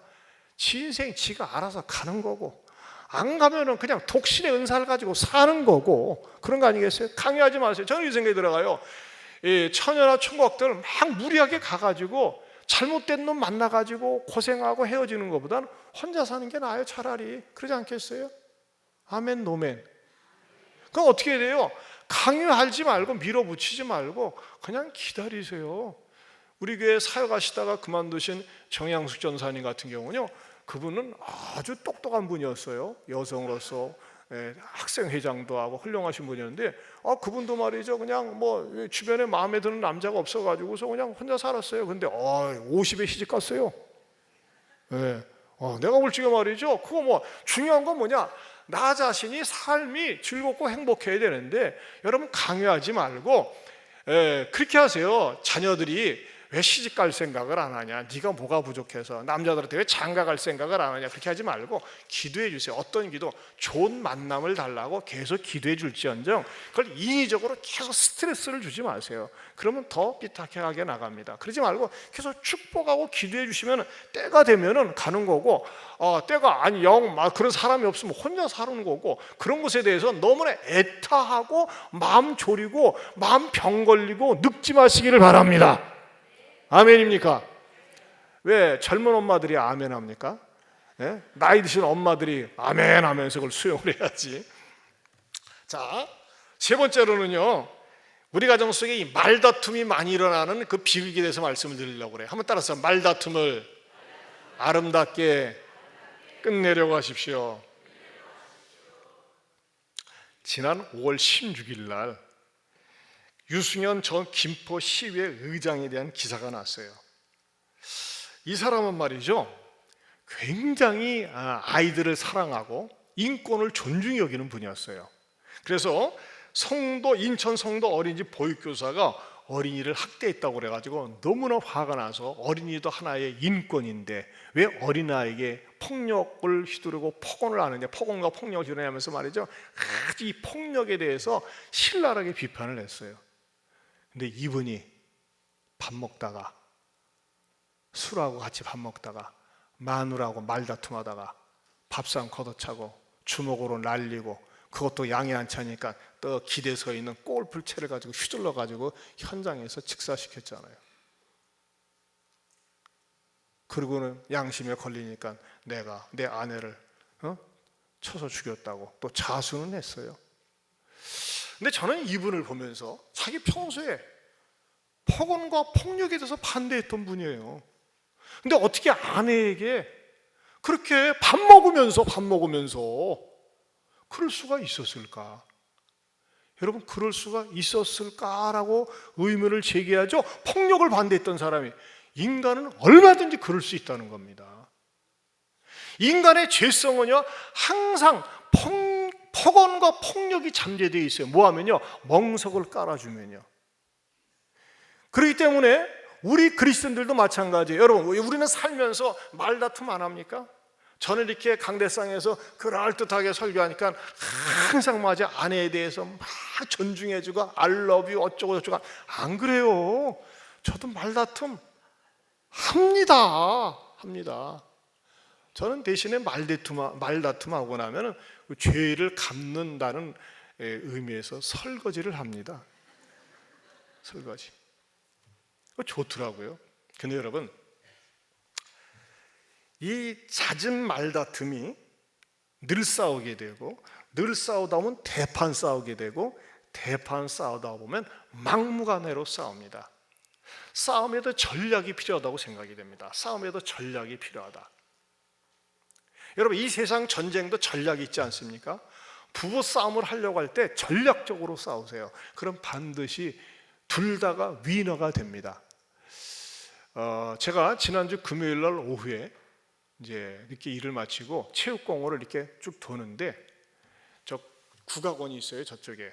Speaker 1: 지 인생 지가 알아서 가는 거고, 안 가면은 그냥 독신의 은사를 가지고 사는 거고, 그런 거 아니겠어요? 강요하지 마세요. 저는 이 생각이 들어가요. 처녀나 총각들 막 무리하게 가가지고 잘못된 놈 만나가지고 고생하고 헤어지는 것보다는 혼자 사는 게 나아요. 차라리. 그러지 않겠어요? 아멘 노멘. 그럼 어떻게 돼요? 강요하지 말고 밀어붙이지 말고 그냥 기다리세요. 우리 교회 사역하시다가 그만두신 정양숙 전사님 같은 경우는요, 그분은 아주 똑똑한 분이었어요. 여성으로서 학생회장도 하고 훌륭하신 분이었는데, 그분도 말이죠, 그냥 뭐 주변에 마음에 드는 남자가 없어가지고서 그냥 혼자 살았어요. 근데 50에 시집 갔어요. 내가 볼 적에 말이죠, 그거 뭐 중요한 건 뭐냐, 나 자신이 삶이 즐겁고 행복해야 되는데, 여러분 강요하지 말고 그렇게 하세요. 자녀들이 왜 시집 갈 생각을 안 하냐, 네가 뭐가 부족해서, 남자들한테 왜 장가 갈 생각을 안 하냐, 그렇게 하지 말고 기도해 주세요. 어떤 기도? 좋은 만남을 달라고 계속 기도해 줄지언정 그걸 인위적으로 계속 스트레스를 주지 마세요. 그러면 더 삐딱하게 나갑니다. 그러지 말고 계속 축복하고 기도해 주시면 때가 되면은 가는 거고, 때가 아니 그런 사람이 없으면 혼자 사는 거고, 그런 것에 대해서 너무나 애타하고 마음 졸이고 마음 병 걸리고 늙지 마시기를 바랍니다. 아멘입니까? 왜 젊은 엄마들이 아멘 합니까? 나이 드신 엄마들이 아멘 하면서 그걸 수용을 해야지. 자, 세 번째로는요, 우리 가정 속에 이 말다툼이 많이 일어나는 그 비극에 대해서 말씀을 드리려고 그래요. 한번 따라서 말다툼을 아름답게 끝내려고 하십시오. 지난 5월 16일 날 유승현 전 김포시의회 의장에 대한 기사가 났어요. 이 사람은 말이죠, 굉장히 아이들을 사랑하고 인권을 존중히 여기는 분이었어요. 그래서 인천 성도 어린이집 보육교사가 어린이를 학대했다고 그래가지고 너무나 화가 나서, 어린이도 하나의 인권인데 왜 어린아이에게 폭력을 휘두르고 폭언을 하느냐, 폭언과 폭력을 휘두르냐면서 말이죠, 아주 이 폭력에 대해서 신랄하게 비판을 했어요. 근데 이분이 밥 먹다가, 술하고 같이 밥 먹다가 마누라하고 말다툼하다가 밥상 걷어차고 주먹으로 날리고, 그것도 양이 안 차니까 또 기대서 있는 골프채를 가지고 휘둘러 가지고 현장에서 직사시켰잖아요. 그리고는 양심에 걸리니까 내가 내 아내를 쳐서 죽였다고 또 자수는 했어요. 근데 저는 이분을 보면서 자기 평소에 폭언과 폭력에 대해서 반대했던 분이에요. 근데 어떻게 아내에게 그렇게 밥 먹으면서 그럴 수가 있었을까? 여러분, 그럴 수가 있었을까라고 의문을 제기하죠. 폭력을 반대했던 사람이. 인간은 얼마든지 그럴 수 있다는 겁니다. 인간의 죄성은요, 항상 폭언과 폭력이 잠재되어 있어요. 뭐 하면요? 멍석을 깔아주면요. 그렇기 때문에 우리 그리스도인들도 마찬가지예요. 여러분, 우리는 살면서 말다툼 안 합니까? 저는 이렇게 강대상에서 그럴듯하게 설교하니까 항상 맞아 아내에 대해서 막 존중해주고 I love you 어쩌고 저쩌고. 안 그래요. 저도 말다툼 합니다. 저는 대신에 말다툼하고 나면 죄를 갚는다는 의미에서 설거지를 합니다. 설거지. 좋더라고요. 근데 여러분, 이 잦은 말다툼이 늘 싸우게 되고, 늘 싸우다 보면 대판 싸우게 되고, 대판 싸우다 보면 막무가내로 싸웁니다. 싸움에도 전략이 필요하다고 생각이 됩니다. 싸움에도 전략이 필요하다. 여러분, 이 세상 전쟁도 전략이 있지 않습니까? 부부 싸움을 하려고 할 때 전략적으로 싸우세요. 그럼 반드시 둘 다가 위너가 됩니다. 제가 지난주 금요일 날 오후에 이제 이렇게 일을 마치고 체육공원을 이렇게 쭉 도는데 저 국악원이 있어요, 저쪽에.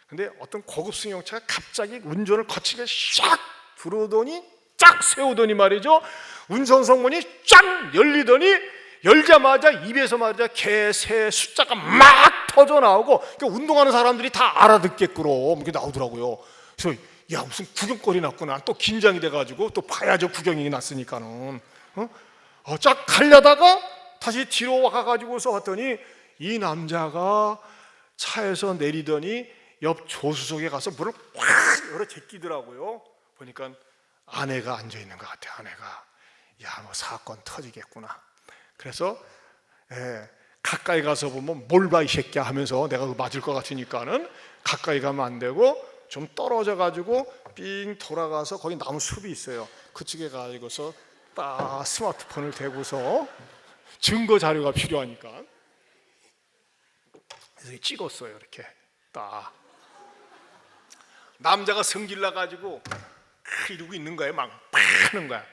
Speaker 1: 근데 어떤 고급 승용차가 갑자기 운전을 거치게 샥 들어오더니 쫙 세우더니 말이죠, 운전석 문이 쫙 열리더니 열자마자 입에서 말이죠, 개, 새 숫자가 막 터져 나오고, 그러니까 운동하는 사람들이 다 알아듣겠구로 이렇게 나오더라고요. 그래서 야, 무슨 구경거리 났구나. 또 긴장이 돼가지고 또 봐야죠, 구경이 났으니까는. 쫙 가려다가 다시 뒤로 와가지고서 왔더니 이 남자가 차에서 내리더니 옆 조수석에 가서 물을 확 열어 제끼더라고요. 보니까 아내가 앉아 있는 것 같아요. 아내가. 야, 뭐 사건 터지겠구나. 그래서 가까이 가서 보면 뭘 봐 이 새끼야 하면서 내가 맞을 것 같으니까는 가까이 가면 안 되고 좀 떨어져 가지고 삥 돌아가서 거기 나무 숲이 있어요. 그쪽에 가지고서 딱 스마트폰을 대고서 증거 자료가 필요하니까 그래서 찍었어요. 이렇게 딱 남자가 성질 나가지고 이러고 있는 거예요. 막 하는 거야.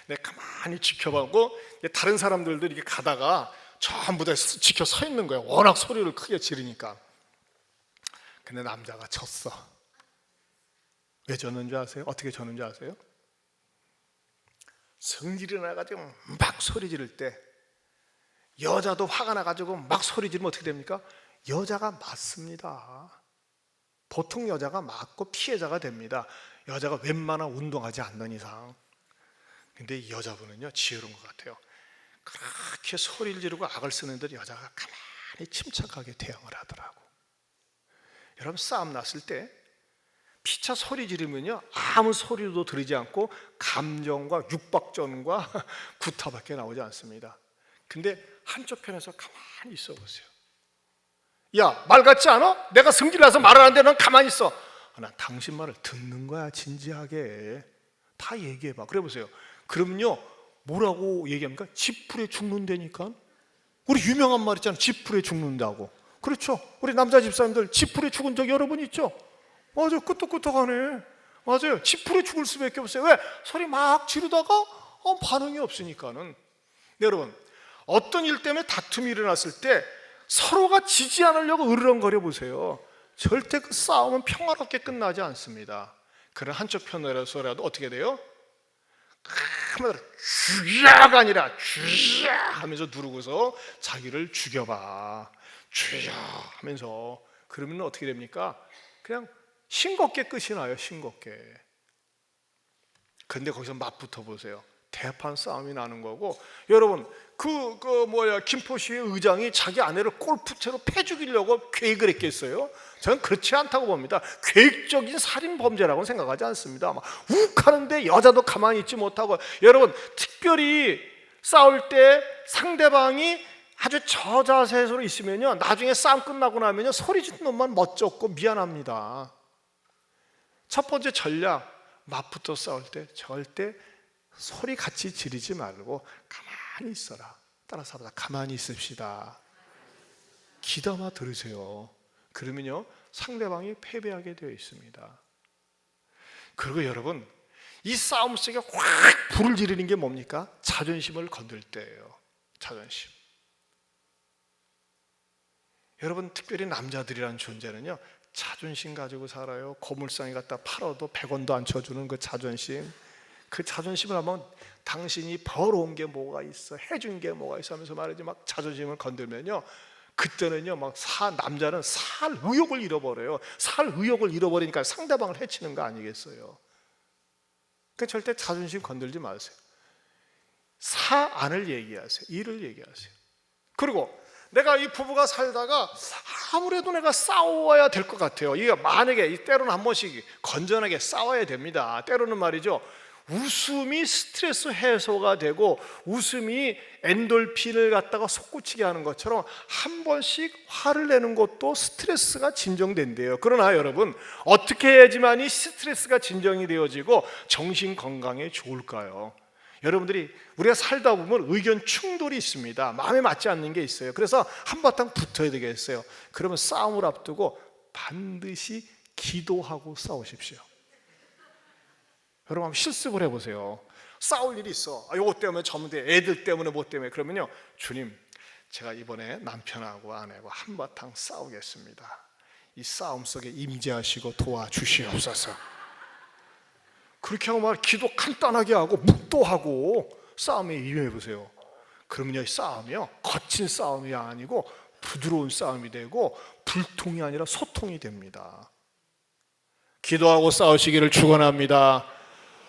Speaker 1: 내가 가만히 지켜보고 다른 사람들도 이렇게 가다가 전부 다 지켜 서 있는 거예요. 워낙 소리를 크게 지르니까. 근데 남자가 졌어. 왜 졌는지 아세요? 어떻게 졌는지 아세요? 성질이 나가지고 막 소리 지를 때 여자도 화가 나가지고 막 소리 지르면 어떻게 됩니까? 여자가 맞습니다. 보통 여자가 맞고 피해자가 됩니다. 여자가 웬만한 운동하지 않는 이상. 근데 이 여자분은요, 지혜로운 것 같아요. 그렇게 소리를 지르고 악을 쓰는데 여자가 가만히 침착하게 대응을 하더라고. 여러분, 싸움 났을 때 피차 소리 지르면요, 아무 소리도 들리지 않고 감정과 육박전과 구타밖에 나오지 않습니다. 근데 한쪽 편에서 가만히 있어 보세요. 야, 말 같지 않아? 내가 성질나서 말을 하는데 넌 가만히 있어. 난 당신 말을 듣는 거야. 진지하게 다 얘기해봐. 그래 보세요. 그러면요, 뭐라고 얘기합니까? 지풀에 죽는다니까. 우리 유명한 말 있잖아요. 지풀에 죽는다고. 그렇죠? 우리 남자 집사님들 지풀에 죽은 적 여러 번 있죠? 맞아요. 끄떡끄떡하네. 맞아요. 지풀에 죽을 수밖에 없어요. 왜? 소리 막 지르다가 반응이 없으니까는. 네, 여러분, 어떤 일 때문에 다툼이 일어났을 때 서로가 지지 않으려고 으르렁거려 보세요. 절대 그 싸움은 평화롭게 끝나지 않습니다. 그런 한쪽 편으로서라도 어떻게 돼요? 죽여가 아니라 죽여 하면서 누르고서 자기를 죽여봐. 죽여 하면서. 그러면 어떻게 됩니까? 그냥 싱겁게 끝이 나요. 싱겁게. 근데 거기서 맞붙어 보세요. 대판 싸움이 나는 거고. 여러분, 김포시의 의장이 자기 아내를 골프채로 패 죽이려고 계획을 했겠어요? 저는 그렇지 않다고 봅니다. 계획적인 살인 범죄라고 생각하지 않습니다. 막 욱하는데 여자도 가만히 있지 못하고. 여러분, 특별히 싸울 때 상대방이 아주 저자세로 있으면요, 나중에 싸움 끝나고 나면요, 소리 지르는 놈만 멋쩍고 미안합니다. 첫 번째 전략, 맞붙어 싸울 때 절대 소리 같이 지르지 말고 가만히 있어라. 따라서 하다 가만히 있읍시다. 귀담아 들으세요. 그러면요, 상대방이 패배하게 되어 있습니다. 그리고 여러분, 이 싸움 속에 확 불을 지르는 게 뭡니까? 자존심을 건들 때예요. 자존심. 여러분, 특별히 남자들이라는 존재는요, 자존심 가지고 살아요. 고물상에 갖다 팔아도 100원도 안 쳐주는 그 자존심. 그 자존심을 한번 당신이 벌어온 게 뭐가 있어, 해준 게 뭐가 있어 하면서 말이지, 막 자존심을 건들면요, 그때는요, 남자는 살 의욕을 잃어버려요. 살 의욕을 잃어버리니까 상대방을 해치는 거 아니겠어요? 그러니까 절대 자존심 건들지 마세요. 사안을 얘기하세요. 일을 얘기하세요. 그리고 내가 이 부부가 살다가 아무래도 내가 싸워야 될 것 같아요. 이게 만약에 때로는 한 번씩 건전하게 싸워야 됩니다. 때로는 말이죠, 웃음이 스트레스 해소가 되고 웃음이 엔돌핀을 갖다가 솟구치게 하는 것처럼 한 번씩 화를 내는 것도 스트레스가 진정된대요. 그러나 여러분, 어떻게 해야지만이 스트레스가 진정이 되어지고 정신 건강에 좋을까요? 여러분들이 우리가 살다 보면 의견 충돌이 있습니다. 마음에 맞지 않는 게 있어요. 그래서 한바탕 붙어야 되겠어요. 그러면 싸움을 앞두고 반드시 기도하고 싸우십시오. 여러분 한번 실습을 해보세요. 싸울 일이 있어. 요거 때문에 저문제, 애들 때문에 뭐 때문에. 그러면요, 주님, 제가 이번에 남편하고 아내하고 한바탕 싸우겠습니다. 이 싸움 속에 임재하시고 도와주시옵소서. 그렇게 하고 막 기도 간단하게 하고 묵도하고 싸움에 임해보세요. 그러면요, 이 싸움이요, 거친 싸움이 아니고 부드러운 싸움이 되고 불통이 아니라 소통이 됩니다. 기도하고 싸우시기를 축원합니다.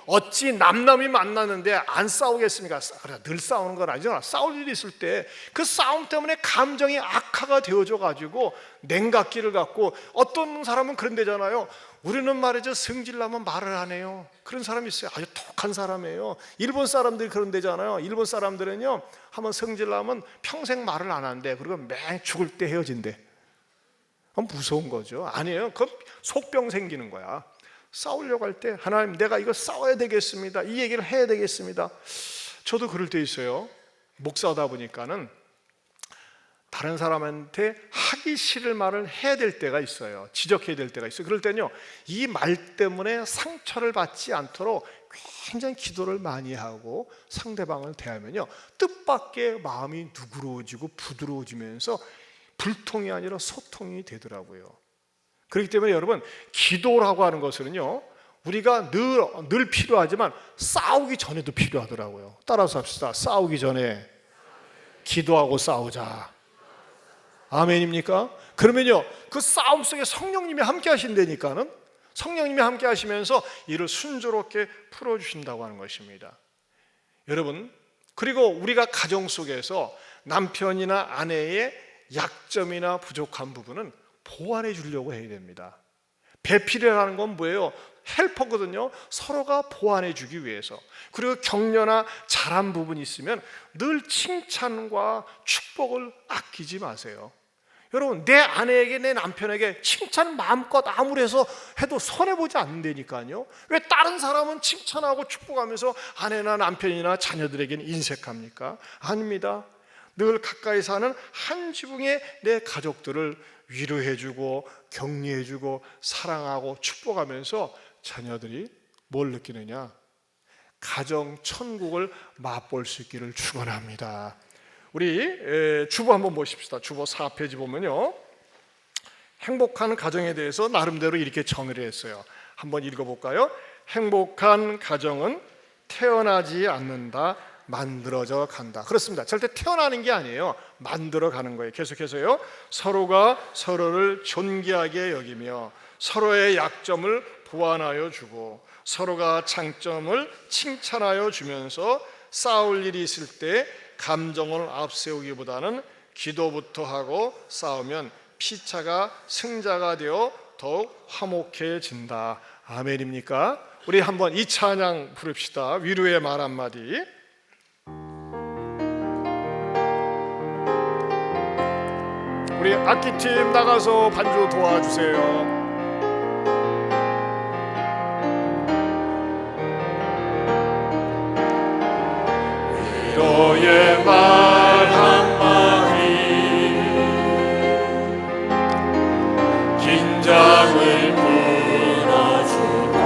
Speaker 1: 어찌 남남이 만났는데 안 싸우겠습니까? 늘 싸우는 건 아니잖아. 싸울 일이 있을 때 그 싸움 때문에 감정이 악화가 되어져 가지고 냉각기를 갖고, 어떤 사람은 그런 데잖아요. 우리는 말이죠, 성질나면 말을 안 해요. 그런 사람이 있어요. 아주 독한 사람이에요. 일본 사람들이 그런 데잖아요. 일본 사람들은요, 한번 성질나면 평생 말을 안 한대. 그리고 맹 죽을 때 헤어진대. 무서운 거죠. 아니에요. 그건 속병 생기는 거야. 싸우려고 할 때 하나님, 내가 이거 싸워야 되겠습니다. 이 얘기를 해야 되겠습니다. 저도 그럴 때 있어요. 목사다 보니까는 다른 사람한테 하기 싫을 말을 해야 될 때가 있어요. 지적해야 될 때가 있어요. 그럴 때는요, 이 말 때문에 상처를 받지 않도록 굉장히 기도를 많이 하고 상대방을 대하면요, 뜻밖의 마음이 누그러워지고 부드러워지면서 불통이 아니라 소통이 되더라고요. 그렇기 때문에 여러분, 기도라고 하는 것은요, 우리가 늘 필요하지만 싸우기 전에도 필요하더라고요. 따라서 합시다. 싸우기 전에 기도하고 싸우자. 아멘입니까? 그러면요, 그 싸움 속에 성령님이 함께 하신다니까는, 성령님이 함께 하시면서 이를 순조롭게 풀어주신다고 하는 것입니다. 여러분, 그리고 우리가 가정 속에서 남편이나 아내의 약점이나 부족한 부분은 보완해 주려고 해야 됩니다. 배필이라는 건 뭐예요? 헬퍼거든요. 서로가 보완해 주기 위해서. 그리고 격려나 잘한 부분이 있으면 늘 칭찬과 축복을 아끼지 마세요. 여러분, 내 아내에게, 내 남편에게 칭찬 마음껏 아무리 해서 해도 손해보지 않는다니까요. 왜 다른 사람은 칭찬하고 축복하면서 아내나 남편이나 자녀들에게는 인색합니까? 아닙니다. 늘 가까이 사는 한 지붕의 내 가족들을 위로해주고 격려해주고 사랑하고 축복하면서 자녀들이 뭘 느끼느냐? 가정 천국을 맛볼 수 있기를 축원합니다. 우리 주보 한번 보십시다. 주보 4페이지 보면요, 행복한 가정에 대해서 나름대로 이렇게 정의를 했어요. 한번 읽어볼까요? 행복한 가정은 태어나지 않는다, 만들어져 간다. 그렇습니다. 절대 태어나는 게 아니에요. 만들어 가는 거예요. 계속해서요, 서로가 서로를 존귀하게 여기며 서로의 약점을 보완하여 주고 서로가 장점을 칭찬하여 주면서 싸울 일이 있을 때 감정을 앞세우기보다는 기도부터 하고 싸우면 피차가 승자가 되어 더욱 화목해진다. 아멘입니까? 우리 한번 이 찬양 부릅시다. 위로의 말 한마디. 우리 악기팀 나가서 반주 도와주세요. 위로의 말 한마디, 긴장을 풀어주고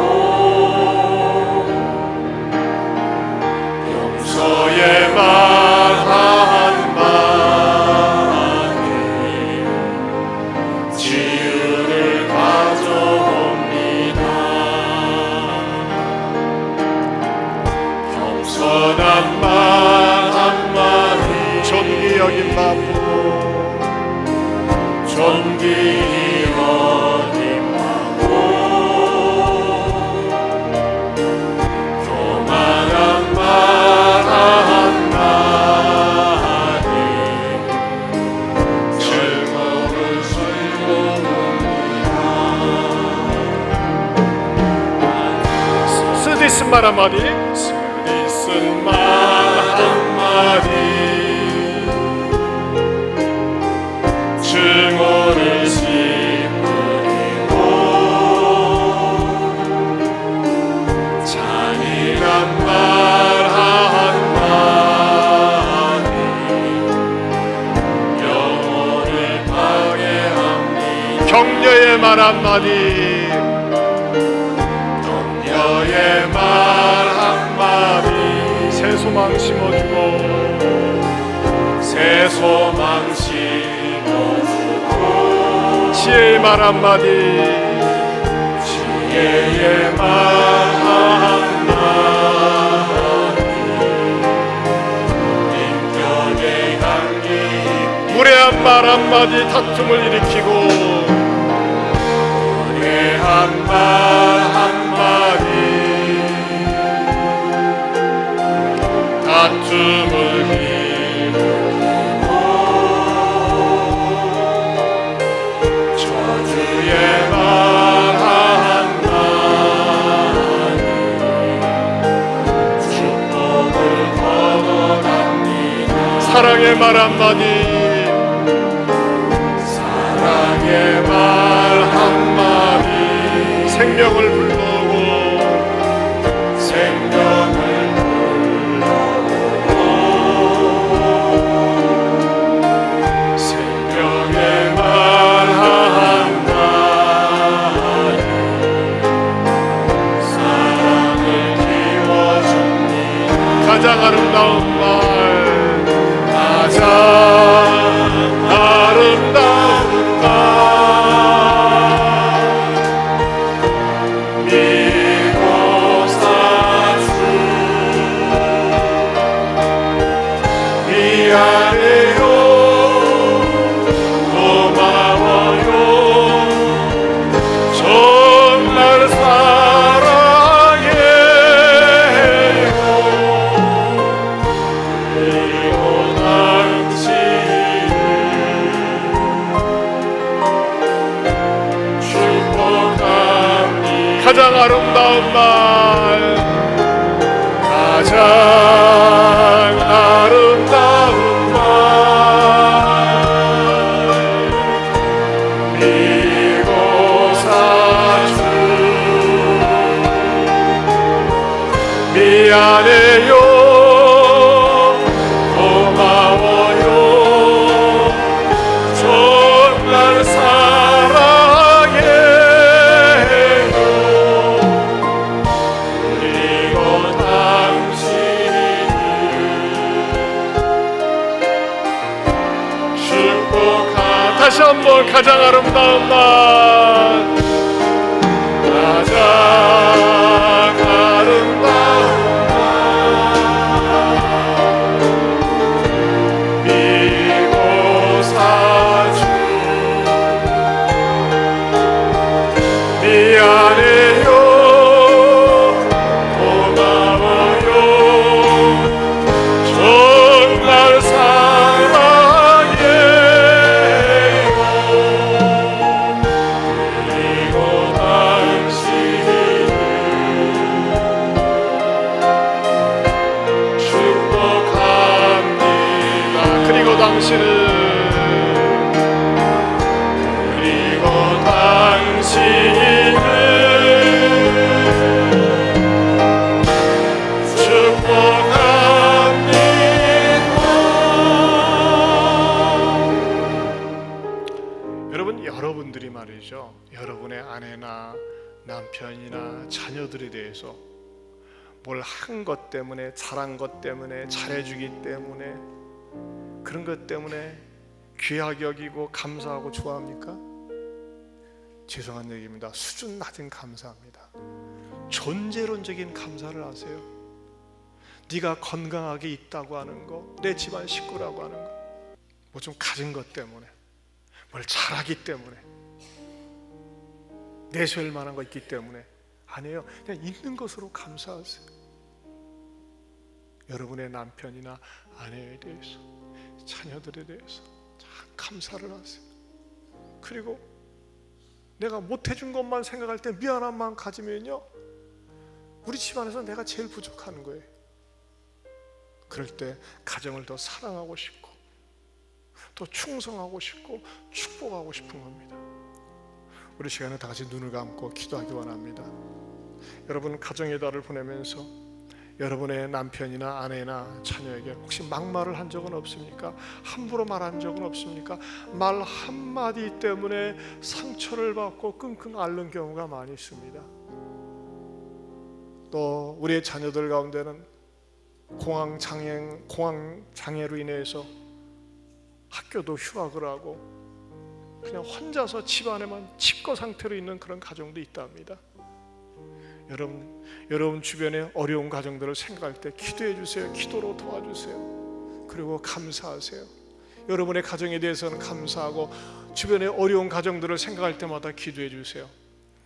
Speaker 1: 용서의 말 한마디, 치유를 가져옵니다. 겸손한 말 존귀 여김 받고 존귀 여김 받고 교만한 말 한마디 즐거운 즐거움이다. 쓰디쓴 말 말 한마디, 쓰리 쓴 말 한마디, 증오를 심으리고 잔인한 말 한마디 영혼을 파괴합니다. 격려의 말 한마디, 격려의 말 한마디, 새 소망 심어주고 새 소망 심어주고 지혜의 말 한마디, 지혜의 말 한마디, 인격의 향기, 무례한 말 한마디 다툼을 일으키고 무례한 말 한마디 다툼을 일으키고 저주의 말 한마디 축복을 거둬답니다. 사랑의 말 한마디, 사랑의 말 한마디 생명을 불러오고 생명을 불러오고 생명의 말 한마디 사랑을 키워줍니다. 가장 아름다운 말, 가장 아름다운 말, 믿고 사주 미안해요 고마워요 정말 사랑해요 그리고 당신을 축복합니다. 가장 아름다운 말, 가장 아름다운 말, 믿고 사주 미안해요 고마워요 정말 사랑해요 그리고 당신을 축복하. 다시 한번 가장 아름다운 말, 가장 아름다운 말, 믿고 사주 미안해요 고마워요 정말 사랑해요 그리고 당신을 축복합니다. 그리고 당신을 축복합니다. 여러분, 여러분들이 말이죠, 여러분의 아내나 남편이나 자녀들에 대해서 뭘 한 것 때문에, 잘한 것 때문에, 잘해주기 때문에, 그런 것 때문에 귀하게 여기고 감사하고 좋아합니까? 죄송한 얘기입니다. 수준 낮은 감사합니다. 존재론적인 감사를 하세요. 네가 건강하게 있다고 하는 거, 내 집안 식구라고 하는 거, 뭐 좀 가진 것 때문에, 뭘 잘하기 때문에, 내세울 만한 거 있기 때문에 아니에요. 그냥 있는 것으로 감사하세요. 여러분의 남편이나 아내에 대해서, 자녀들에 대해서 참 감사를 하세요. 그리고 내가 못해준 것만 생각할 때 미안한 마음 가지면요, 우리 집안에서 내가 제일 부족한 거예요. 그럴 때 가정을 더 사랑하고 싶고 더 충성하고 싶고 축복하고 싶은 겁니다. 우리 시간에 다 같이 눈을 감고 기도하기 원합니다. 여러분 가정의 달을 보내면서 여러분의 남편이나 아내나 자녀에게 혹시 막말을 한 적은 없습니까? 함부로 말한 적은 없습니까? 말 한마디 때문에 상처를 받고 끙끙 앓는 경우가 많이 있습니다. 또 우리의 자녀들 가운데는 공황 장애로 인해서 학교도 휴학을 하고 그냥 혼자서 집안에만 칩거 상태로 있는 그런 가정도 있답니다. 여러분 주변의 어려운 가정들을 생각할 때 기도해 주세요. 기도로 도와주세요. 그리고 감사하세요. 여러분의 가정에 대해서는 감사하고 주변의 어려운 가정들을 생각할 때마다 기도해 주세요.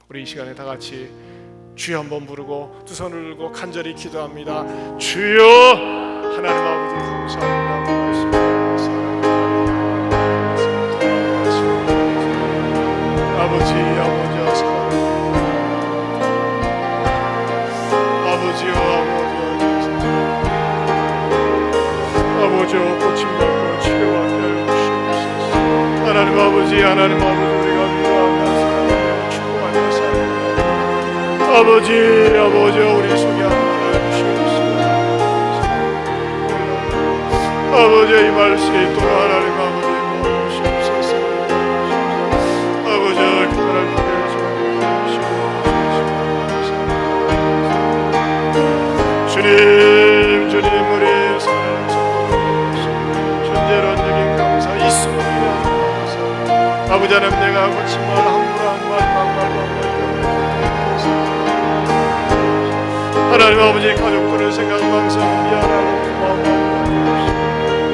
Speaker 1: 우리 이 시간에 다 같이 주여 한번 부르고 두 손을 들고 간절히 기도합니다. 주여 하나님 아버지 감사합니다. 아버지 아버지여 고침받고 치료하게 하여 주시옵소서. 하나님 아버지 우리가 위로하며 사랑하며 축복하며 살아갑니다. 아버지 우리 속에 하나님 주시옵소서. 아버지 이 말씀이 또 하나님 아버지 주시옵소서. 아버지 그들을 위해서 주님 우리 아버지 하나님 내가 고친 말 함부로 한 말 막말 하나님 아버지 가족들을 생각하며 항상 미안하고 마음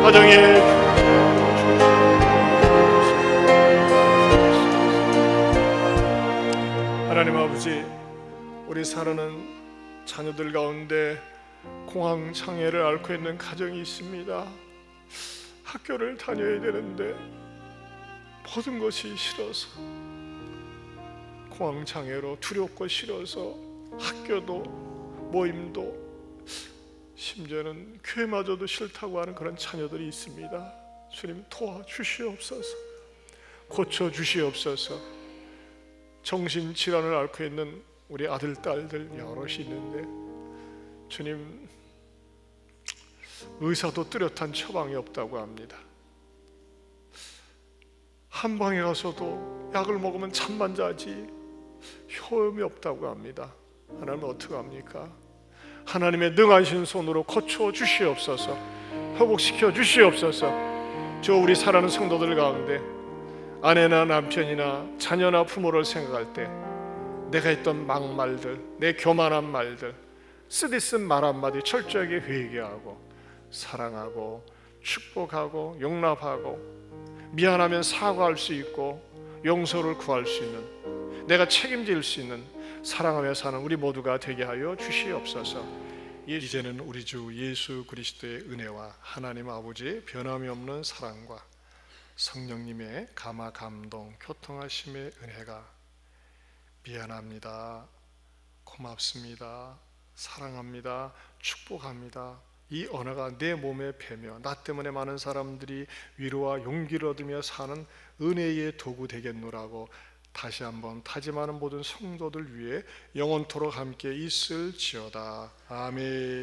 Speaker 1: 가정에 하나님 아버지 우리 사랑하는 자녀들 가운데 공황 장애를 앓고 있는 가정이 있습니다. 학교를 다녀야 되는데 모든 것이 싫어서 공황장애로 두렵고 싫어서 학교도 모임도 심지어는 교회마저도 싫다고 하는 그런 자녀들이 있습니다. 주님 도와주시옵소서. 고쳐주시옵소서. 정신질환을 앓고 있는 우리 아들 딸들 여럿이 있는데 주님 의사도 뚜렷한 처방이 없다고 합니다. 한방에 가서도 약을 먹으면 잠만 자지 효험이 없다고 합니다. 하나님 어떡합니까? 하나님의 능하신 손으로 고쳐 주시옵소서. 회복시켜 주시옵소서. 저 우리 사랑하는 성도들 가운데 아내나 남편이나 자녀나 부모를 생각할 때 내가 했던 막말들, 내 교만한 말들, 쓰디쓴 말 한마디 철저하게 회개하고 사랑하고 축복하고 용납하고 미안하면 사과할 수 있고 용서를 구할 수 있는, 내가 책임질 수 있는 사랑하며 사는 우리 모두가 되게 하여 주시옵소서. 이제는 우리 주 예수 그리스도의 은혜와 하나님 아버지의 변함이 없는 사랑과 성령님의 감화 감동 교통하심의 은혜가 미안합니다, 고맙습니다, 사랑합니다, 축복합니다 이 언어가 내 몸에 배며 나 때문에 많은 사람들이 위로와 용기를 얻으며 사는 은혜의 도구 되겠노라고 다시 한번 다짐하는 모든 성도들 위해 영원토록 함께 있을지어다. 아멘.